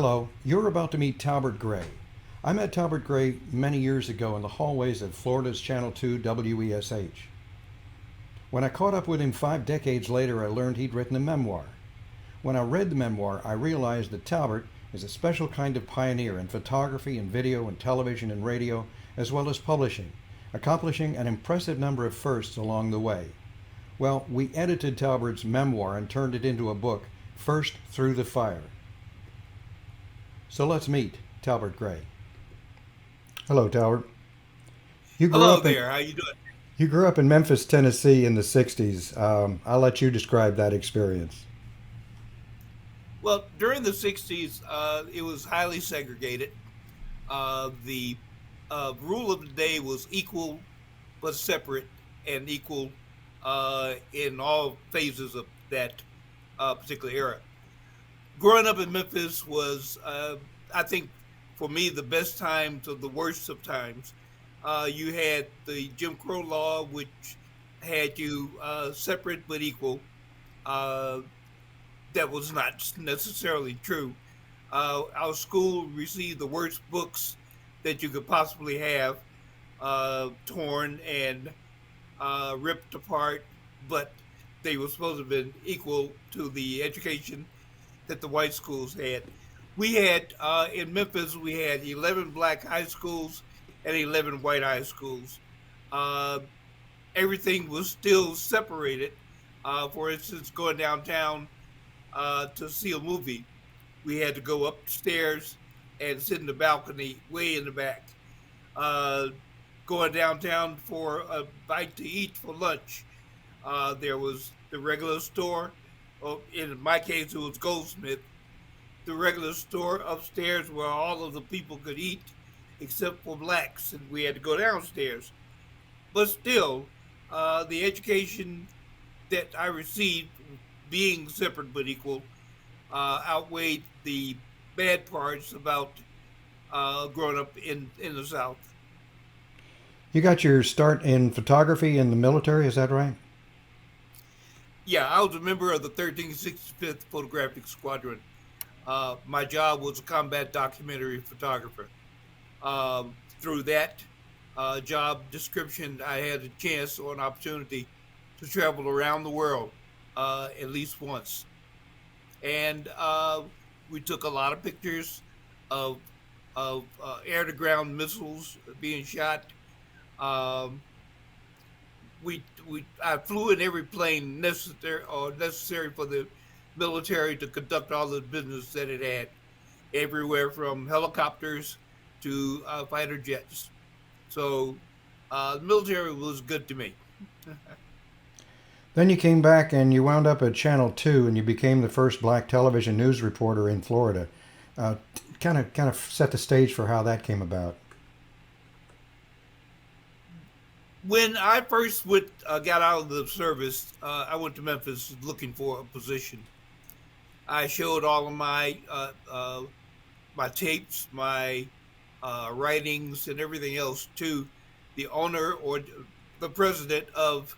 Hello, you're about to meet Talbert Gray. I met Talbert Gray many years ago in the hallways of Florida's Channel 2 WESH. When I caught up with him 5 decades later, I learned he'd written a memoir. When I read the memoir, I realized that Talbert is a special kind of pioneer in photography and video and television and radio, as well as publishing, accomplishing an impressive number of firsts along the way. Well, we edited Talbert's memoir and turned it into a book, First Through the Fire. So let's meet Talbert Gray. Hello, Talbert. You grew Hello up in there. How you doing? you grew up in Memphis, Tennessee, in the '60s. I'll let you describe that experience. Well, during the '60s, it was highly segregated. The rule of the day was equal but separate, and equal in all phases of that particular era. Growing up in Memphis was, I think, for me, the best times of the worst of times. You had the Jim Crow law, which had you separate but equal. Uh, that was not necessarily true. Our school received the worst books that you could possibly have, torn and ripped apart, but they were supposed to have been equal to the education that the white schools had. We had in Memphis, we had 11 black high schools and 11 white high schools. Uh, Everything was still separated. For instance, going downtown to see a movie, we had to go upstairs and sit in the balcony way in the back. Uh, Going downtown for a bite to eat for lunch, there was the regular store. Oh, in my case, it was Goldsmith. The regular store upstairs where all of the people could eat, except for blacks, and we had to go downstairs. But still, the education that I received, being separate but equal, outweighed the bad parts about growing up in the South. You got your start in photography in the military, is that right? Yeah, I was a member of the 1365th Photographic Squadron. My job was a combat documentary photographer. Through that job description, I had a chance or an opportunity to travel around the world at least once. And we took a lot of pictures of air to ground missiles being shot. Um, we I flew in every plane necessary for the military to conduct all the business that it had, everywhere from helicopters to fighter jets. So the military was good to me. Then you came back and you wound up at Channel 2 and you became the first black television news reporter in Florida. Kind of set the stage for how that came about. When I first got out of the service, I went to Memphis looking for a position. I showed all of my tapes, my writings, and everything else to the owner or the president of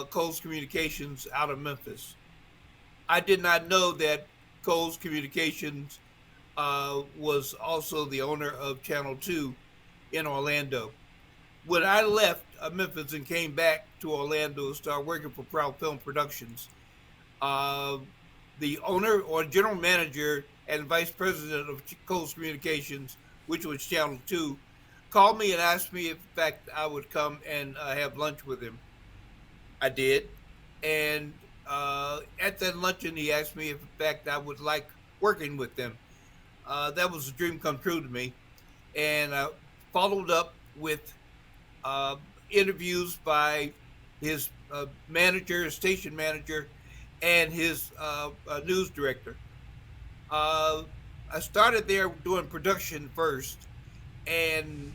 Coles Communications out of Memphis. I did not know that Coles Communications was also the owner of Channel 2 in Orlando. When I left Memphis and came back to Orlando and started working for Proud Film Productions, uh, the owner or general manager and vice president of Coast Communications, which was Channel 2, called me and asked me if, in fact, I would come and have lunch with him. I did. And at that luncheon, he asked me if, in fact, I would like working with them. That was a dream come true to me. And I followed up with uh, interviews by his manager, his station manager, and his news director. Uh, I started there doing production first and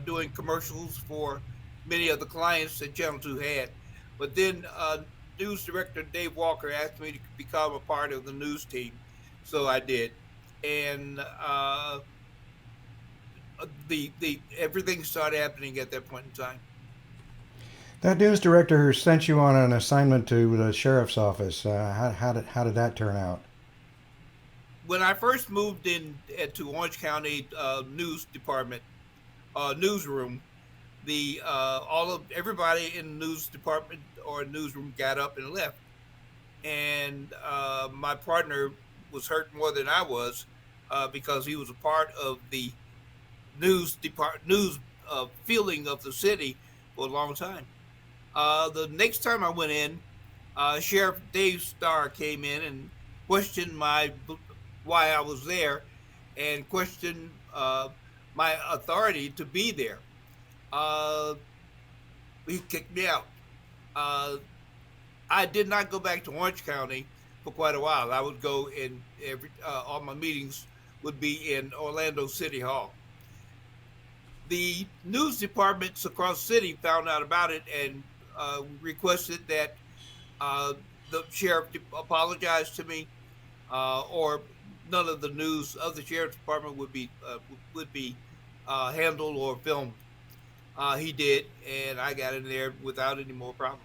doing commercials for many of the clients that Channel 2 had. But then news director Dave Walker asked me to become a part of the news team. So I did. And the everything started happening at that point in time. That news director sent you on an assignment to the sheriff's office. How did that turn out? when I first moved in to Orange County news department newsroom, the all of everybody in the news department or newsroom got up and left, and my partner was hurt more than I was because he was a part of the news feeling of the city for a long time. The next time I went in, Sheriff Dave Starr came in and questioned my why I was there, and questioned my authority to be there. Uh, he kicked me out. Uh, I did not go back to Orange County for quite a while. I would go in every all my meetings would be in Orlando City Hall. The news departments across the city found out about it and requested that uh, the sheriff apologize to me, or none of the news of the sheriff's department would be handled or filmed. He did, and I got in there without any more problems.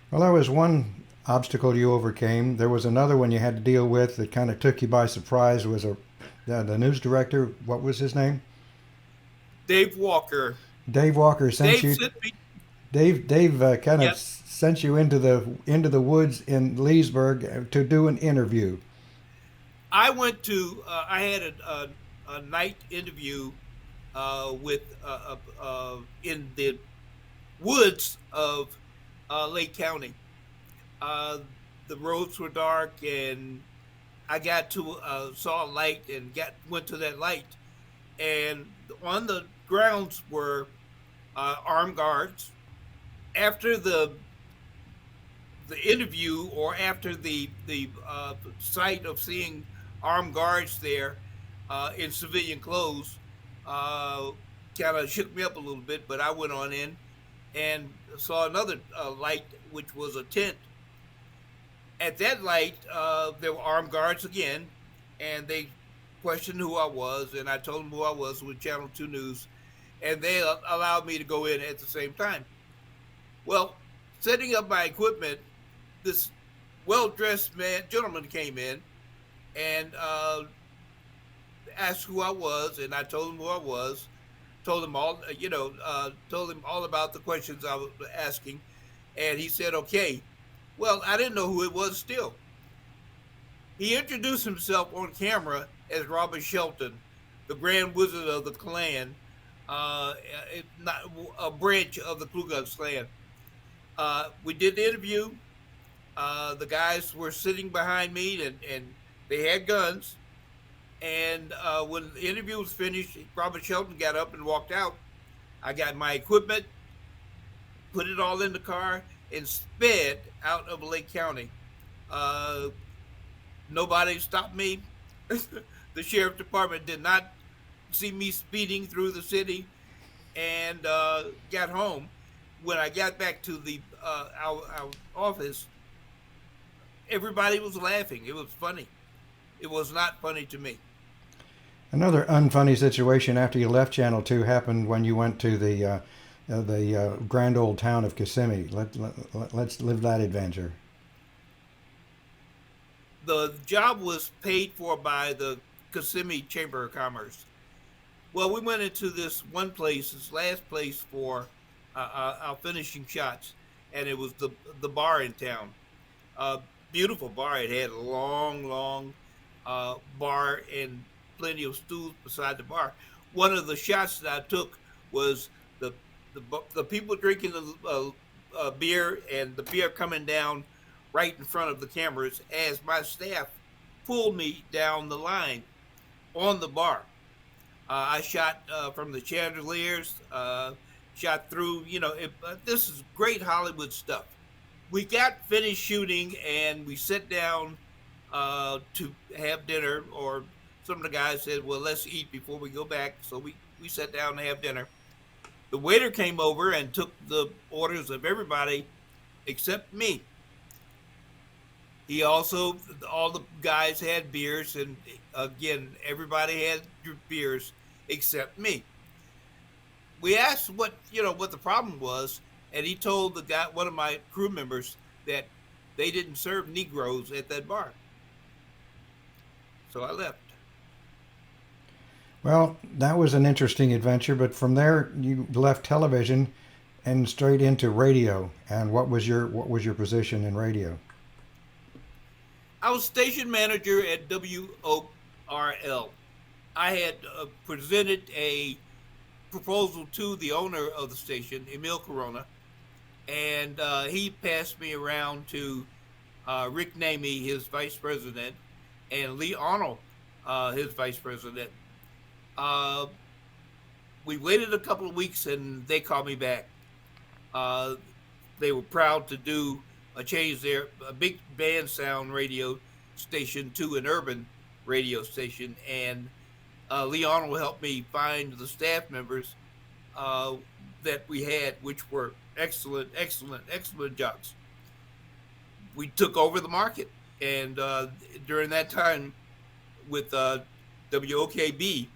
Well, that was one obstacle you overcame. There was another one you had to deal with that kind of took you by surprise. Was the news director? What was his name? Dave Walker. Dave Walker sent Dave you. sent me. Dave kind of Yep. sent you into the woods in Leesburg to do an interview. I went to. I had a night interview with in the woods of Lake County. Uh, the roads were dark, and I got to saw a light and got went to that light, and on the grounds were armed guards. After the interview, or after the sight of seeing armed guards there in civilian clothes, uh, kind of shook me up a little bit. But I went on in and saw another light, which was a tent. At that light, there were armed guards again, and they questioned who I was, and I told them who I was with Channel 2 News, and they allowed me to go in at the same time. Well, setting up my equipment, this well-dressed gentleman came in and asked who I was, and I told him who I was. Told him all, told him all about the questions I was asking, and he said, "Okay." Well, I didn't know who it was still. He introduced himself on camera as Robert Shelton, the Grand Wizard of the Klan, uh, not a branch of the Ku Klux Klan. We did the interview. The guys were sitting behind me, and they had guns. And when the interview was finished, Robert Shelton got up and walked out. I got my equipment, put it all in the car, and sped out of Lake County. Uh, Nobody stopped me. The sheriff department did not see me speeding through the city, and got home. When I got back to our office, everybody was laughing. It was funny. It was not funny to me. Another unfunny situation after you left Channel 2 happened when you went to the grand old town of Kissimmee. Let's live that adventure. The job was paid for by the Kissimmee Chamber of Commerce. Well, we went into this one place, this last place for our finishing shots, and it was the bar in town. Beautiful bar. It had a long bar and plenty of stools beside the bar. One of the shots that I took was the the people drinking the beer, and the beer coming down right in front of the cameras as my staff pulled me down the line on the bar. I shot from the chandeliers, shot through. This is great Hollywood stuff. We got finished shooting, and we sat down to have dinner. Or some of the guys said, "Well, let's eat before we go back." So we sat down to have dinner. The waiter came over and took the orders of everybody except me. He also, all the guys had beers, and again, everybody had beers except me. We asked what the problem was, and he told the guy, one of my crew members, that they didn't serve Negroes at that bar. So I left. Well, that was an interesting adventure, but from there you left television and straight into radio. And what was your position in radio? I was station manager at WORL. I had presented a proposal to the owner of the station, Emil Corona, and he passed me around to Rick Namey, his vice president, and Lee Arnold, his vice president. Uh, we waited a couple of weeks and they called me back. Uh, they were proud to do a change there, a big band sound radio station to an urban radio station, and Lee Arnold helped me find the staff members uh, that we had, which were excellent, excellent, excellent jobs. We took over the market, and during that time, with WOKB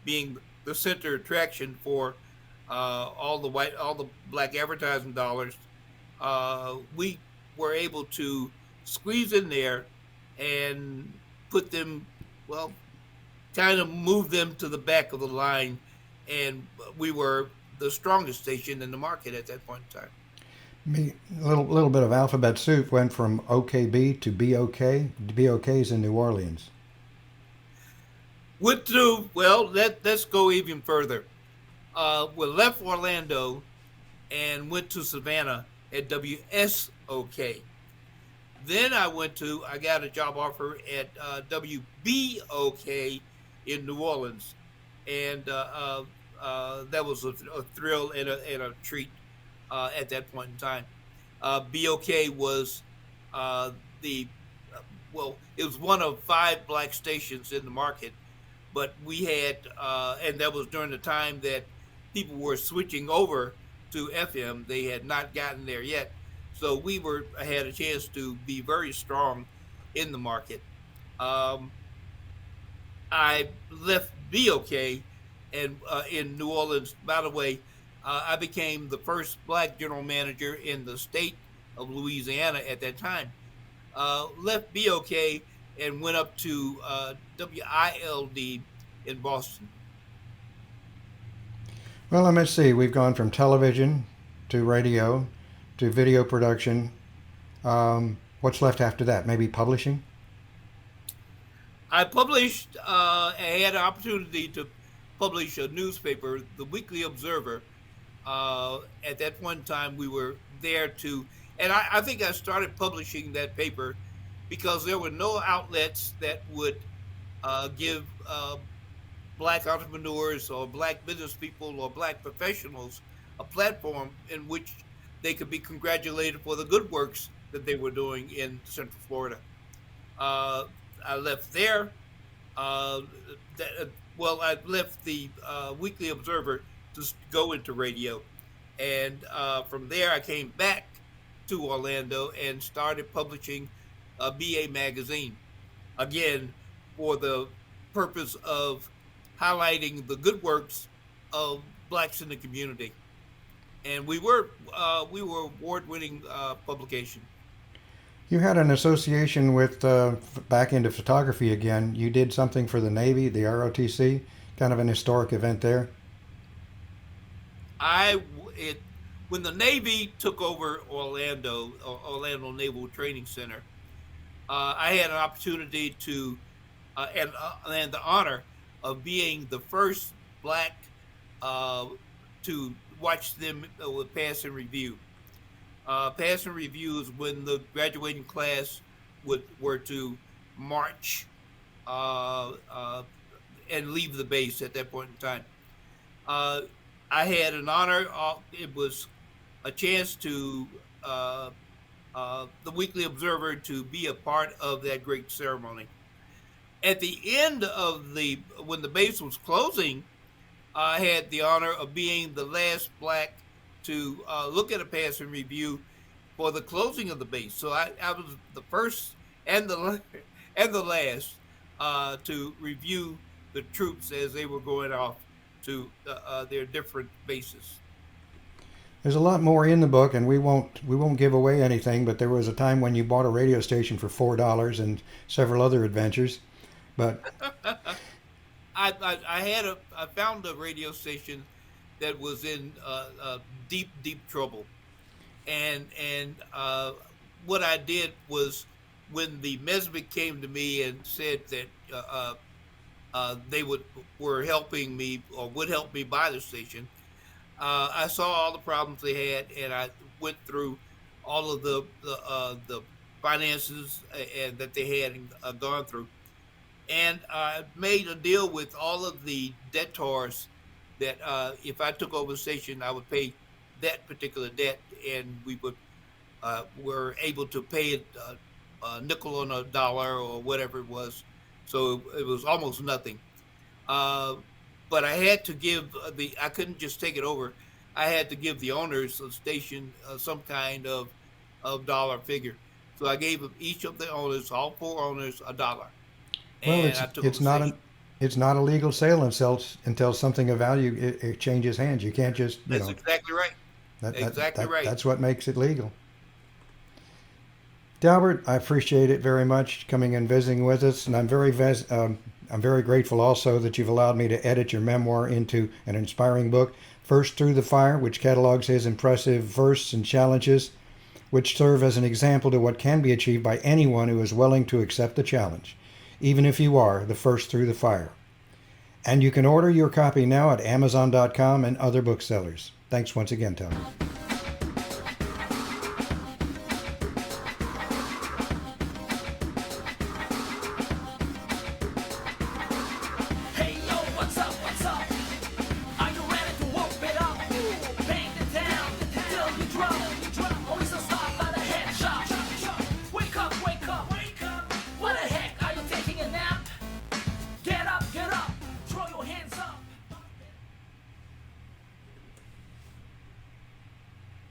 being the center attraction for all the black advertising dollars, we were able to squeeze in there and put them, well, kind of move them to the back of the line, and we were the strongest station in the market at that point in time. Me, little bit of alphabet soup went from OKB to BOK. BOK's in New Orleans. Went to, well, let's go even further. We left Orlando and went to Savannah at WSOK. Then I got a job offer at WBOK in New Orleans, and that was a thrill and a treat at that point in time. BOK was the well, it was one of five black stations in the market, but we had, and that was during the time that people were switching over to FM. They had not gotten there yet, so we were had a chance to be very strong in the market. Um, I left BOK and in New Orleans. By the way, I became the first black general manager in the state of Louisiana at that time. Left BOK and went up to WILD in Boston. Well, let me see. We've gone from television to radio to video production. What's left after that? Maybe publishing? I published, I had an opportunity to publish a newspaper, the Weekly Observer. At that one time, we were there to, and I think I started publishing that paper because there were no outlets that would give black entrepreneurs or black business people or black professionals a platform in which they could be congratulated for the good works that they were doing in Central Florida. Uh, I left there. Uh, well, I left the Weekly Observer to go into radio, and from there I came back to Orlando and started publishing BA magazine again for the purpose of highlighting the good works of blacks in the community. And we were award-winning publication. You had an association with back into photography again. You did something for the Navy, the ROTC, kind of an historic event there. I it When the Navy took over Orlando Naval Training Center, I had an opportunity to and the honor of being the first black uh, to watch them with pass and review. Pass and review is when the graduating class were to march uh, uh, and leave the base at that point in time. Uh, I had an honor. It was a chance to the Weekly Observer to be a part of that great ceremony. At the end of when the base was closing, I had the honor of being the last black to look at a passing review for the closing of the base. So I was the first and the and the last to review the troops as they were going off to their different bases. There's a lot more in the book, and we won't give away anything. But there was a time when you bought a radio station for $4 and several other adventures. But I found a radio station that was in deep trouble, and what I did was when the Mesbic came to me and said that they were helping me or would help me buy the station. I saw all the problems they had, and I went through all of the finances and that they had gone through, and I made a deal with all of the debtors that if I took over the station, I would pay that particular debt, and we would were able to pay it a nickel on a dollar or whatever it was. So it was almost nothing. Uh, but I had to give I couldn't just take it over. I had to give the owners of the station some kind of dollar figure. So I gave each of the owners, all four owners, a dollar, well, and I took over it's the not station. a it's not a legal sale until something of value it changes hands. You can't just That's exactly right. Exactly right. that's what makes it legal. Talbert, I appreciate it very much coming and visiting with us, and I'm very grateful also that you've allowed me to edit your memoir into an inspiring book, First Through the Fire, which catalogs his impressive firsts and challenges, which serve as an example to what can be achieved by anyone who is willing to accept the challenge, even if you are the first through the fire. And you can order your copy now at Amazon.com and other booksellers. Thanks once again, Talbert.